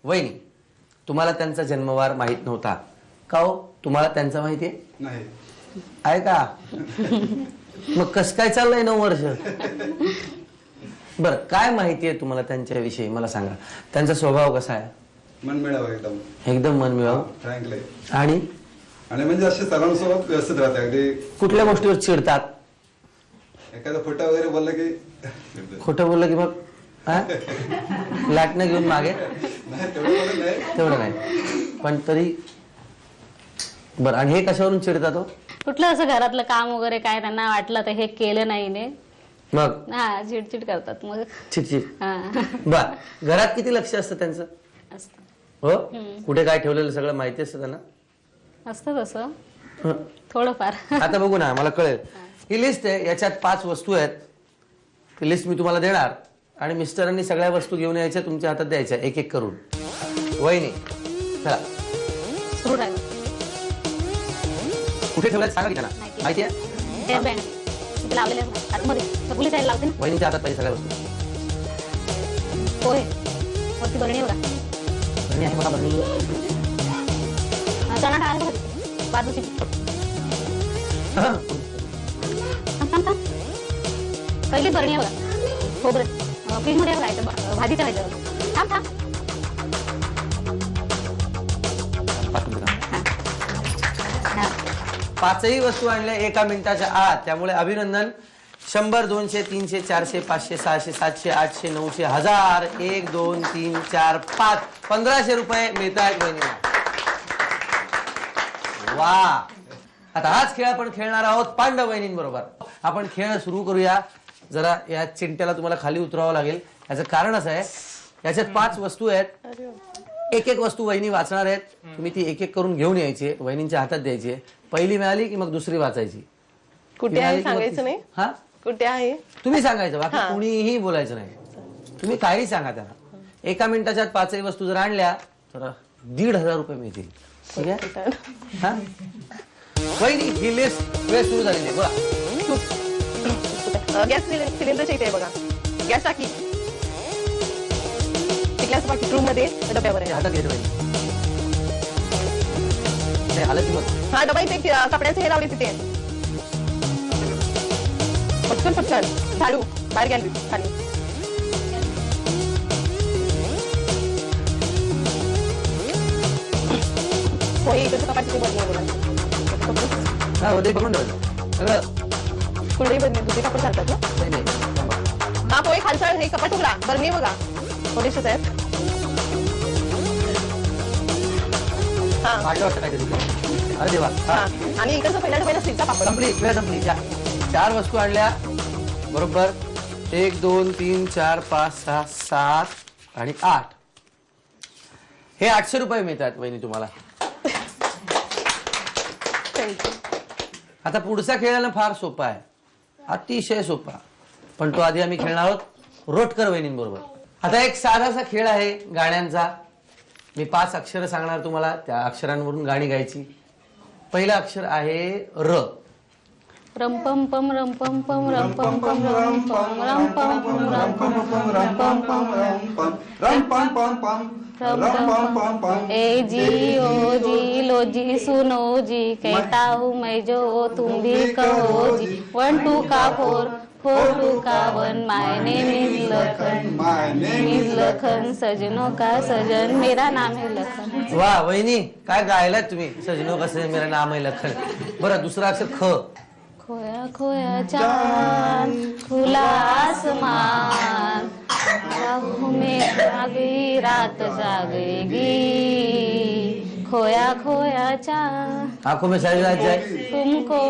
वहिनी, तुम्हाला त्यांचा जन्मवार माहित नव्हता का हो? तुम्हाला त्यांचा माहिती आहे? नाही. आहे का? मग कस काय चाललंय 9 वर्ष? बर, काय माहिती आहे तुम्हाला त्यांच्याविषयी मला सांगा. त्यांचा स्वभाव कसा आहे? मनमिळावं एकदम. एकदम मनमिळावू. फ्रँकली. आणि म्हणजे असे सर्वांसोबत व्यवस्थित राहते. अगदी कुठल्या गोष्टीवर चिडतात? एखादं खोटं वगैरे बोललं की खोटं बोललं की मग लाटणं घेऊन मागे? तेवढं नाही, पण तरी बर. आणि हे कशावरून चिडतात हो? कुठलं असं घरातलं काम वगैरे काय त्यांना वाटलं तर हे केलं नाही ने मग हा चिडचिड करतात मग. चिडचिड. हा बर, घरात किती लक्ष असतं त्यांचं? असतं. हो, कुठे काय ठेवलेलं सगळं माहिती असतं त्यांना? असतं तसं हं. थोडंफार. आता बघू ना, मला कळेल. ही लिस्ट आहे, याच्यात 5 वस्तू आहेत. ती लिस्ट मी तुम्हाला देणार आणि मिस्टरांनी सगळ्या वस्तू घेऊन यायच्या, तुमच्या हातात द्यायच्या एक एक करून. वहिनी चला. सुरू राहील. कुठे ठेवल्यात सांगा की त्यांना माहिती आहे? हेअर बँड इथे लावलेले आहेत आतमध्ये. सगळी साईड लावते ना. वहिनीच्या हातात पाहिजे सगळ्या वस्तू. पोहे वरती बरणी आहे बघा. बरणी आहे बघा, बरणी. चणा डाळ आहे बघा. बाजूची हं. पहिली बरणी आहे बघा. खोबरं फ्रीज मध्ये घालायचं भाजी करायचं. थांब थांब. हा. 5ही वस्तू आणल्या एका मिनिटाच्या आत. त्यामुळे अभिनंदन. 100, 200, 300, 400, 500, 600, 700, 800, 900, 1000, 1, 2, 3, 4, 5, 1500 रुपये मिळत आहेत वहिनीला. वा. आता हाच खेळ आपण खेळणार आहोत पांडव वहिनींबरोबर. आपण खेळ सुरू करूया. जरा या चिंट्याला तुम्हाला खाली उतरावं लागेल. याचं कारण असं आहे, याच्यात 5 वस्तू आहेत. एक एक वस्तू वहिनी वाचणार आहेत. तुम्ही ती एक एक करून घेऊन यायची, वहिनींच्या हातात द्यायची. पहिली मिळाली की मग दुसरी वाचायची. कुठे आहे सांगायचं नाही. हा, कुठे आहे तुम्ही सांगायचं, बाकी कुणीही बोलायचं नाही. तुम्ही काही सांगा त्यांना. एका मिनिटाच्या 5ही वस्तू जर आणल्या तर 1500 रुपये मिळतील. ठीक आहे? हा, वहिनी ही लिस्ट वेळ सुरू झालेली आहे. बघा, गॅस सिलेंडरच्या इथे आहे बघा. गॅस टाकी टिकल्यास बाकी रूम मध्ये डब्यावर आहे. हातात घेतो वहिनी. नाही आलं की मग हा डबा इथे कपड्याचे हे लावले तिथे. पटकन पटकन झाडू बाहेर गॅलरी खाली. होय इकडे कपाट बदली आहे बघा. हा होते बघून ठेवायचं सगळं. कुठेही बदली दुसरे कपडे घालतात ना. नाही नाही. हा पोहे खालचा हे कपाट उघडा. बरणी बघा थोडेसेच आहेत. हा वाटलं वाटतं काहीतरी. अरे देवा. हा आणि इकडचा पहिला डब्याला स्टीलचा पापड. संपली, वेळ संपली. 4 वस्तू आणल्या बरोबर. 1, 2, 3, 4, 5, 6, 7 आणि 8. हे 800 रुपये मिळतात वहिनी तुम्हाला. आता पुढचा खेळायला फार सोपा आहे, अतिशय सोपा. पण तो आधी आम्ही खेळणार आहोत रोटकर वहिनींबरोबर. आता एक साधासा खेळ आहे गाण्यांचा. मी 5 अक्षरं सांगणार तुम्हाला, त्या अक्षरांवरून गाणी गायची. पहिलं अक्षर आहे र. रम पम पम रम पम पम रम पम पम रम पम रम पम पम रम पम पम ए जी ओ जी लो जी सुनो जी कहता हूँ मैं जो तुम भी कहो जी. 1 2 का 4 4 2 का 1 माय नेम इज लखन सजनों का सजन मेरा नाम है लखन. वा वहिनी, काय गायलात तुम्ही. सजनो कसे मेरा नाम है लखन. बरं, दुसरा अक्षर ख. खोया खोया चांद खुला आसमान राहों में आ गई रात जागेगी. खोया खोया चांद आंखों में सारी जाए. तुमको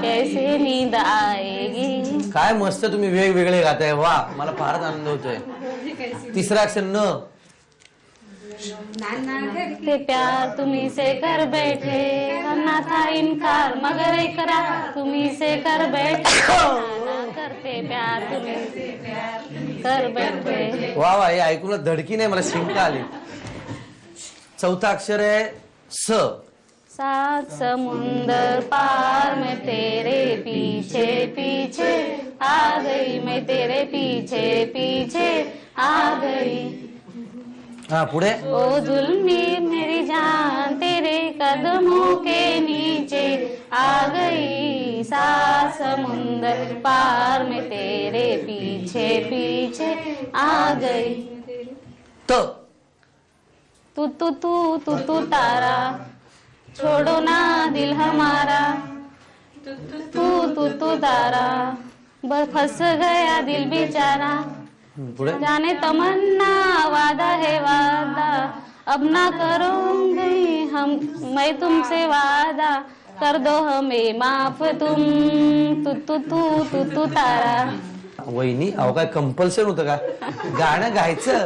कैसे नींद आएगी. काय मस्त तुम्ही वेगवेगळे गाताय. वा, मला फारच आनंद होतोय. तिसरा अक्षर न. ते प्यार तुम्ही से कर बैठे करना था इनकार मगर इकरार तुम्ही से कर बैठे ना करते प्यार तुम्ही कर बैठे. वा वा, हे ऐकून धडकी नाही, मला शिंका आली. चौथा अक्षर आहे स. 7 समुंदर पार मैं तेरे पीछे पीछे आ गई मैं तेरे पीछे पीछे आ गई. हा पुढे ओ जुल्मी मेरी जान तेरे कदमों के नीचे आ गई सात समुंदर पार में तेरे पीछे पीछे आ गई त तू तू तू तू तू तारा छोड़ो ना दिल हमारा तू तू तू तारा बस फंस गया दिल बेचारा पुढे जाने तमन्ना वादा है वादा अब ना करूंगी हम मैं तुमसे वादा कर दो हमें माफ तुम तू तू तू तू तू तारा वहिनी अहो काय कंपल्शन होतं का गाणं गायचं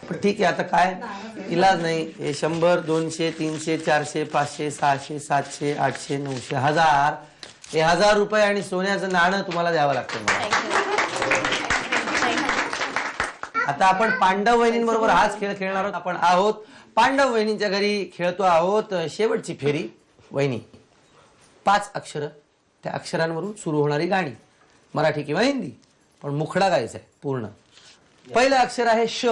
पण ठीक आहे आता काय इलाज नाही हे 100 200 300 400 500 600 700 800 900 1000 हे 1000 रुपये आणि सोन्याचं नाणं तुम्हाला द्यावं लागतं मला. आता आपण पांडव वहिनींबरोबर हाच खेळ खेळणार आहोत. आपण आहोत पांडव वहिनींच्या घरी खेळतो आहोत शेवटची फेरी. वहिनी 5 अक्षर त्या अक्षरांवरून सुरू होणारी गाणी मराठी किंवा हिंदी पण मुखडा गायचा आहे पूर्ण. पहिलं अक्षर आहे श.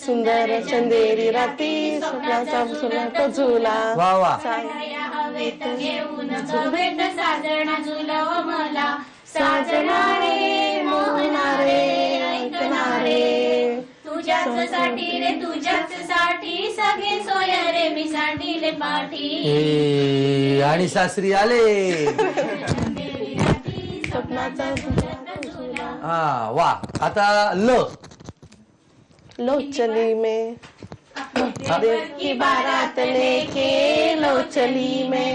सुंदर चंदेरी राती स्वप्नाचा फुलाचा झुला वा वा साजणारे मोहनारे ऐकणारे तुझ्यासाठी रे तुझ्यासाठी सगळे सोय रे मी सांडीले पाठी ए, आणि सासरी आले. स्वप्नाचा हा वा. आता ल. लो चली में देव की बारात लेके लो चली में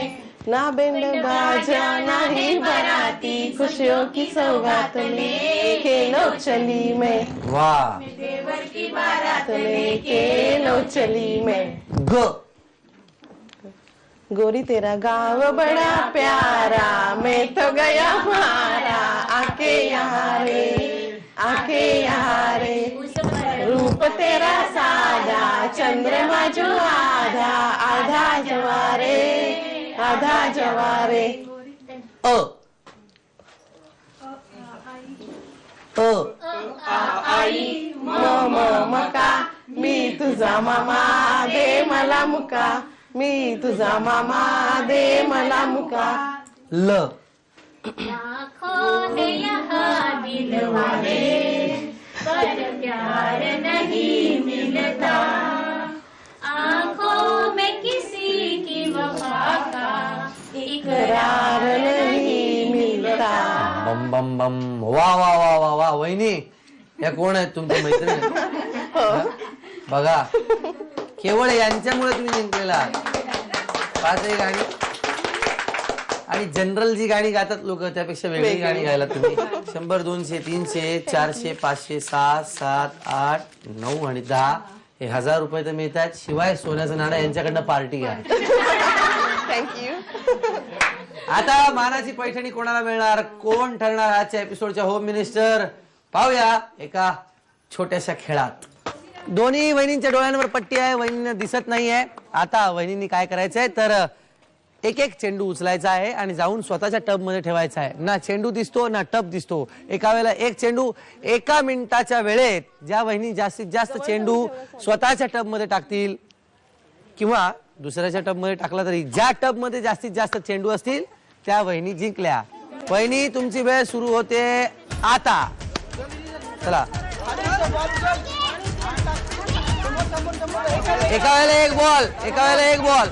ना बैंड बाजा ना ही बराती खुशियों की सौगात लेके लो चली में वा. देवर की बारात लेके लो चली में ग. गोरी तेरा गाँव बड़ा प्यारा मैं तो गया मारा आके यहाँ रे रूप तेरा सादा चंद्रमा जो आधा आधा जवारे अ. आई मका मी तुझा मामा दे मला मुका मी तुझा मामा दे मला मुका ल. आँखों ने यहाँ दिल वाले पर प्यार नहीं मिलता आँखों में किसी की वफा का करार नहीं मिलता बम बम बम. वा वा वा वा वा. वहिनी या कोण आहेत तुमच्या मैत्रिणी? बघा केवळ यांच्यामुळे तुम्ही जिंकलेला आहात. 5 गाणी आणि जनरल जी गाणी गातात लोक त्यापेक्षा वेगळी गाणी गायला तुम्ही. 100 200 300 400 500 7 7 8 9 आणि 10 हे 1000 रुपये तर मिळत आहेत. शिवाय सोन्याचं नाणं यांच्याकडनं पार्टी घ्या. थँक्यू. आता मानाची पैठणी कोणाला मिळणार कोण ठरणार आजच्या एपिसोडच्या होम मिनिस्टर पाहूया एका छोट्याशा खेळात. दोन्ही वहिनींच्या डोळ्यांवर पट्टी आहे वहिनींना दिसत नाहीये. आता वहिनींनी काय करायचंय तर एक एक चेंडू उचलायचा आहे आणि जाऊन स्वतःच्या टब मध्ये ठेवायचा आहे. ना चेंडू दिसतो ना टब दिसतो. एका वेळेला एक चेंडू एका मिनिटाच्या वेळेत ज्या वहिनी जास्तीत जास्त चेंडू स्वतःच्या टब मध्ये टाकतील किंवा दुसऱ्याच्या टब मध्ये टाकला तरी ज्या टब मध्ये जास्तीत जास्त चेंडू असतील त्या वहिनी जिंकल्या. वहिनी तुमची वेळ सुरू होते आता. चला एका वेळेला एक बॉल.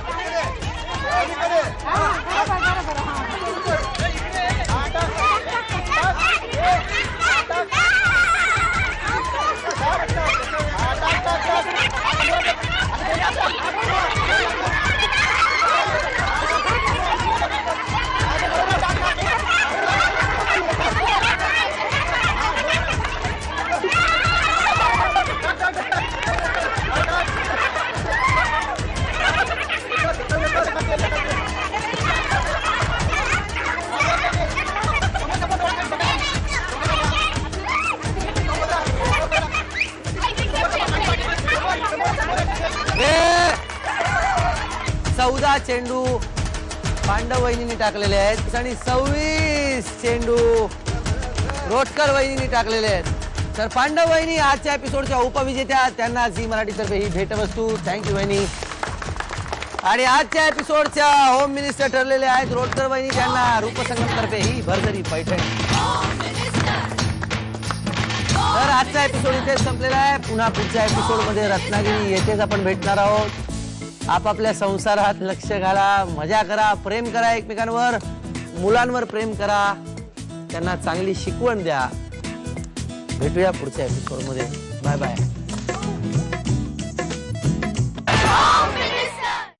चौदा चेंडू पांडव वहिनीने टाकलेले आहेत आणि 26 चेंडू रोटकर वहिनीने टाकलेले आहेत. तर पांडव वहिनी आजच्या एपिसोडच्या उपविजेत्या, त्यांना झी मराठीतर्फे ही भेटवस्तू. थँक्यू वहिनी. आणि आजच्या एपिसोडच्या होम मिनिस्टर ठरलेले आहेत रोडकर वहिनी, त्यांना रूपसंगम तर्फे ही भरभरी पैठण. तर आजचा एपिसोड इथेच संपलेला आहे. पुन्हा पुढच्या एपिसोड मध्ये रत्नागिरी येथेच आपण भेटणार आहोत. आपापल्या संसारात लक्ष घाला, मजा करा, प्रेम करा एकमेकांवर, मुलांवर प्रेम करा, त्यांना चांगली शिकवण द्या. भेटूया पुढच्या एपिसोड मध्ये. Bye bye.